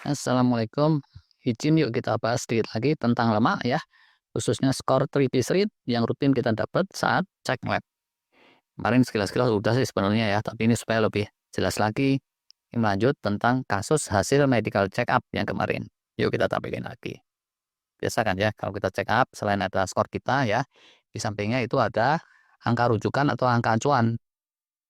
Assalamualaikum. Izin yuk kita bahas sedikit lagi tentang lemak ya, khususnya skor triglycerid yang rutin kita dapat saat cek lab. Kemarin sekilas-sekilas udah sih sebenarnya ya, tapi ini supaya lebih jelas lagi, ini lanjut tentang kasus hasil medical check up yang kemarin. Yuk kita tampilin lagi. Biasa kan ya, kalau kita check up, selain ada skor kita ya, di sampingnya itu ada angka rujukan atau angka acuan.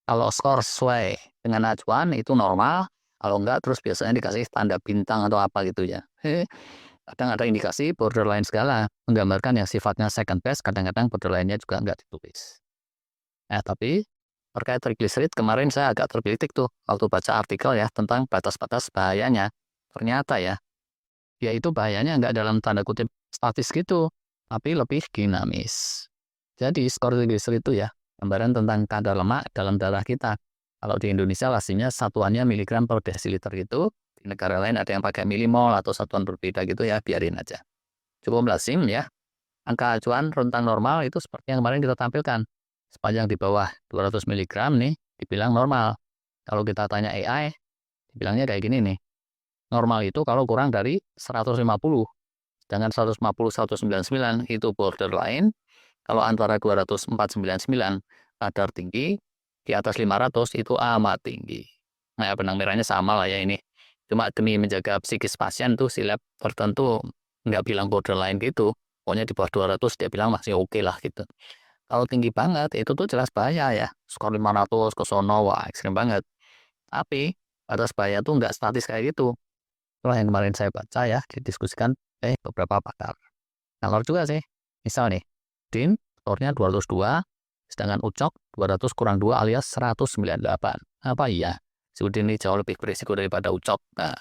Kalau skor sesuai dengan acuan itu normal, kalau enggak terus biasanya dikasih tanda bintang atau apa gitu ya. Kadang ada indikasi borderline segala, menggambarkan yang sifatnya second best, kadang-kadang borderline-nya juga enggak ditulis. Tapi terkait triglycerid kemarin saya agak tergelitik tuh waktu baca artikel ya tentang batas-batas bahayanya. Ternyata ya, yaitu bahayanya enggak dalam tanda kutip statis gitu, tapi lebih dinamis. Jadi skor triglycerid itu ya, gambaran tentang kadar lemak dalam darah kita. Kalau di Indonesia pastinya satuannya miligram per desiliter gitu. Di negara lain ada yang pakai milimol atau satuan berbeda gitu ya, biarin aja. Cukup lazim ya. Angka acuan rentang normal itu seperti yang kemarin kita tampilkan. Sepanjang di bawah 200 miligram nih, dibilang normal. Kalau kita tanya AI, dibilangnya kayak gini nih. Normal itu kalau kurang dari 150. Sedangkan 150, 199 itu borderline. Kalau antara 200, 499 kadar tinggi, di atas 500 itu amat tinggi. Nah, benang merahnya sama lah ya ini. Cuma demi menjaga psikis pasien tuh si lab tertentu nggak bilang borderline gitu. Pokoknya di bawah 200 dia bilang masih oke lah gitu. Kalau tinggi banget itu tuh jelas bahaya ya. Skor 500 ke sono, wah ekstrim banget. Tapi batas bahaya tuh nggak statis kayak gitu. Itulah yang kemarin saya baca ya, didiskusikan beberapa pakar. Nah, kalau juga sih, misal nih, DIN skornya 202, sedangkan UCOC 200 kurang 2 alias 198. Apa iya? Si Udin ini jauh lebih berisiko daripada UCOC. Nah,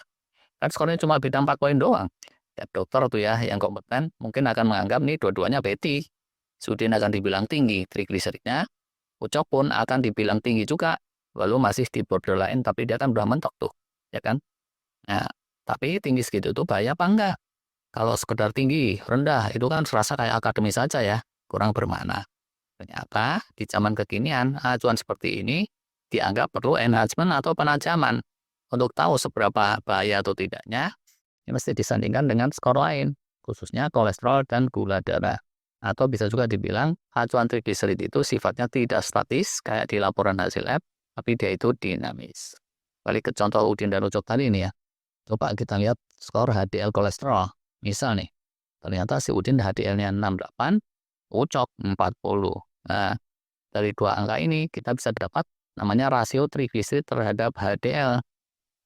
kan skornya cuma beda 4 poin doang. Tiap dokter tuh ya yang kompeten mungkin akan menganggap nih dua-duanya betty. Si Udin akan dibilang tinggi triglyceridnya, UCOC pun akan dibilang tinggi juga. Lalu masih di borderline tapi dia kan udah mentok tuh, ya kan? Nah, tapi tinggi segitu tuh bahaya apa enggak? Kalau sekedar tinggi, rendah, itu kan serasa kayak akademis saja ya, kurang bermakna. Ternyata di zaman kekinian, acuan seperti ini dianggap perlu enhancement atau penajaman. Untuk tahu seberapa bahaya atau tidaknya, ini mesti disandingkan dengan skor lain, khususnya kolesterol dan gula darah. Atau bisa juga dibilang, acuan triglycerid itu sifatnya tidak statis kayak di laporan hasil lab, tapi dia itu dinamis. Balik ke contoh Udin dan Ucok tadi nih ya. Coba kita lihat skor HDL kolesterol. Misal nih, ternyata si Udin HDL-nya 68, Ucok 40. Nah, dari dua angka ini kita bisa dapat namanya rasio trigliserid terhadap HDL.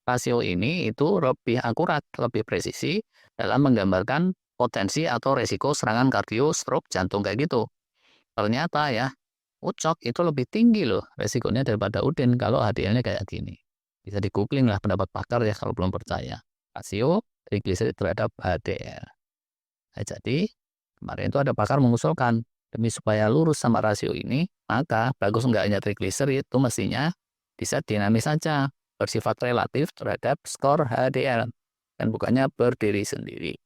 Rasio ini itu lebih akurat, lebih presisi dalam menggambarkan potensi atau resiko serangan kardio, stroke, jantung kayak gitu. Ternyata ya, Ucok itu lebih tinggi loh resikonya daripada Udin kalau HDL-nya kayak gini. Bisa di-googling lah pendapat pakar ya kalau belum percaya. Rasio trigliserid terhadap HDL. Nah, jadi kemarin itu ada pakar mengusulkan demi supaya lurus sama rasio ini, maka bagus enggaknya trigliserid itu mestinya bisa dinamis saja, bersifat relatif terhadap skor HDL dan bukannya berdiri sendiri.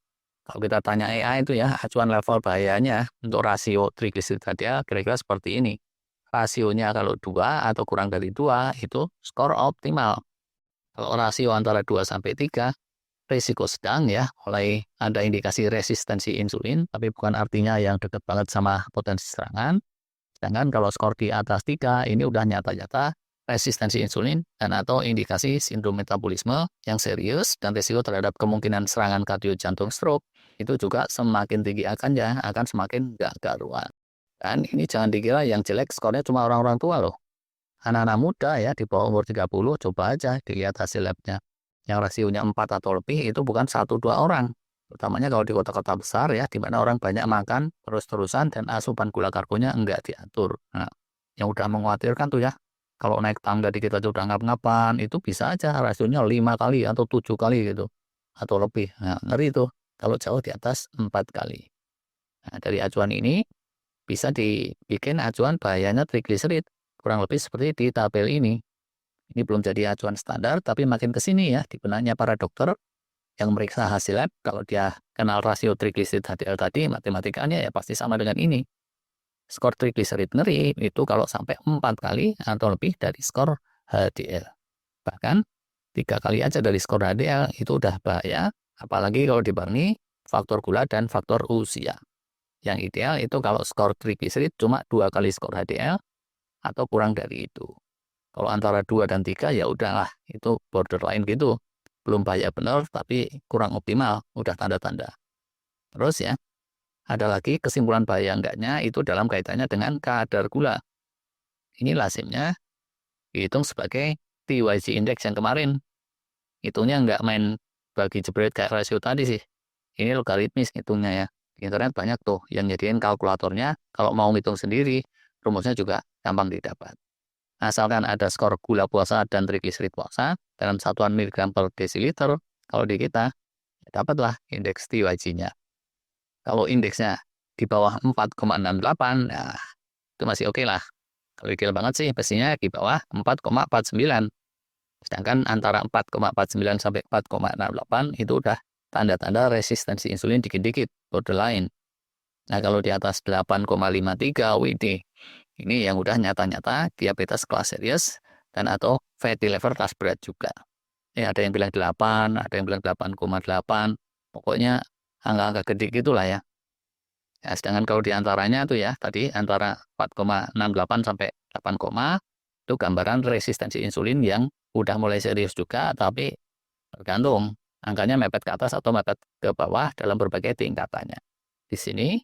Kalau kita tanya AI itu ya, acuan level bahayanya untuk rasio trigliserid HDL kira-kira seperti ini. Rasionya kalau 2 atau kurang dari 2 itu skor optimal. Kalau rasio antara 2 sampai 3 risiko sedang ya, mulai ada indikasi resistensi insulin, tapi bukan artinya yang dekat banget sama potensi serangan. Sedangkan kalau skor di atas 3, ini udah nyata-nyata resistensi insulin dan atau indikasi sindrom metabolisme yang serius dan risiko terhadap kemungkinan serangan kardio jantung stroke itu juga semakin tinggi akan semakin gak karuan. Dan ini jangan dikira yang jelek skornya cuma orang-orang tua loh. Anak-anak muda ya di bawah umur 30 coba aja dilihat hasil labnya. Yang rasionya 4 atau lebih itu bukan 1-2 orang. Utamanya kalau di kota-kota besar ya, di mana orang banyak makan terus-terusan dan asupan gula karbonya enggak diatur. Nah, yang udah mengkhawatirkan tuh ya, kalau naik tangga dikit aja udah ngap-ngapan, itu bisa aja rasionya 5 kali atau 7 kali gitu. Atau lebih. Nah, ngeri tuh kalau jauh di atas 4 kali. Nah, dari acuan ini bisa dibikin acuan bahayanya trigliserid. Kurang lebih seperti di tabel ini. Ini belum jadi acuan standar, tapi makin ke sini ya, di benaknya para dokter yang meriksa hasil lab, kalau dia kenal rasio trigliserid HDL tadi, matematikanya ya pasti sama dengan ini. Skor trigliserid ngeri itu kalau sampai 4 kali atau lebih dari skor HDL. Bahkan 3 kali aja dari skor HDL itu udah bahaya, apalagi kalau dibarengi faktor gula dan faktor usia. Yang ideal itu kalau skor trigliserid cuma 2 kali skor HDL atau kurang dari itu. Kalau antara 2 dan 3 ya udahlah, itu borderline gitu. Belum bahaya benar tapi kurang optimal, udah tanda-tanda. Terus ya, ada lagi kesimpulan bahaya enggaknya itu dalam kaitannya dengan kadar gula. Ini lazimnya dihitung sebagai TYG index yang kemarin. Hitungnya nggak main bagi jebret kayak rasio tadi sih. Ini logaritmis hitungnya ya. Di internet banyak tuh yang nyediain kalkulatornya. Kalau mau ngitung sendiri, rumusnya juga gampang didapat. Asalkan ada skor gula puasa dan trigliserid puasa dalam satuan miligram per desiliter, kalau di kita, ya dapatlah indeks TYG-nya. Kalau indeksnya di bawah 4,68, nah itu masih oke lah. Kalau ideal banget sih pastinya di bawah 4,49. Sedangkan antara 4,49 sampai 4,68 itu udah tanda-tanda resistensi insulin dikit-dikit, borderline. Nah, kalau di atas 8,53 WD, ini yang udah nyata-nyata diabetes kelas serius dan atau fatty liver tas berat juga. Ada yang bilang 8, ada yang bilang 8,8, pokoknya angka-angka gede gitulah ya. Sedangkan kalau di antaranya tuh ya, tadi antara 4,68 sampai 8, itu gambaran resistensi insulin yang udah mulai serius juga, tapi tergantung angkanya mepet ke atas atau mepet ke bawah dalam berbagai tingkatannya. Di sini,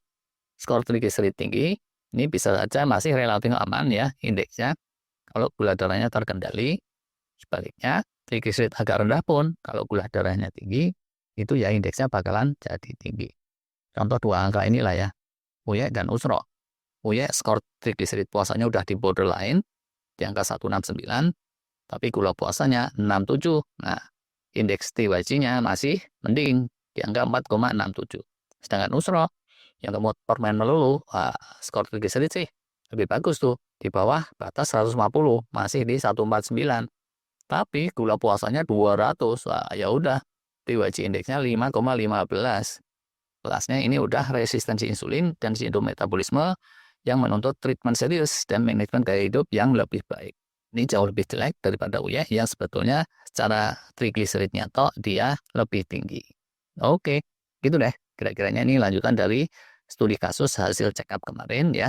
skor trigliserid tinggi, ini bisa saja masih relatif aman ya indeksnya, kalau gula darahnya terkendali. Sebaliknya, trigliserid agak rendah pun, kalau gula darahnya tinggi, itu ya indeksnya bakalan jadi tinggi. Contoh 2 angka inilah ya, Uye dan Usro. Uye skor trigliserid puasanya udah di borderline, di angka 169, tapi gula puasanya 67. Nah, indeks TYG-nya masih mending, di angka 4,67. Sedangkan Usro, yang kemot permen melulu, skor trigliserid sih lebih bagus tuh, di bawah batas 150, masih di 149. Tapi gula puasanya 200, ya udah, TYG indeksnya 5,15. Kelasnya ini udah resistensi insulin dan sindrom metabolisme yang menuntut treatment serius dan manajemen gaya hidup yang lebih baik. Ini jauh lebih jelek daripada Uye yang sebetulnya secara trigliseridnya toh dia lebih tinggi. Oke, gitu deh. Kira-kiranya ini lanjutan dari studi kasus hasil check up kemarin ya.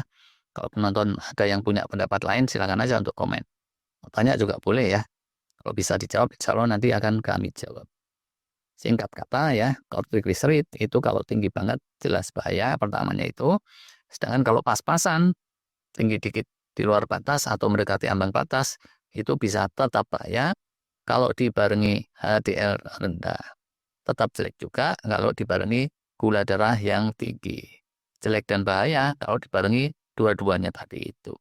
Kalau penonton ada yang punya pendapat lain silakan aja untuk komen. Mau tanya juga boleh ya. Kalau bisa dijawab, insya Allah nanti akan kami jawab. Singkat kata ya, kalau trigliserid itu kalau tinggi banget jelas bahaya pertamanya itu. Sedangkan kalau pas-pasan, tinggi dikit di luar batas atau mendekati ambang batas, itu bisa tetap bahaya kalau dibarengi HDL rendah. Tetap jelek juga kalau dibarengi gula darah yang tinggi. Jelek dan bahaya kalau dibarengi dua-duanya tadi itu.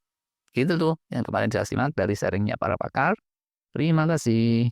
Gitu tuh yang kemarin saya simak dari sharingnya para pakar. Terima kasih.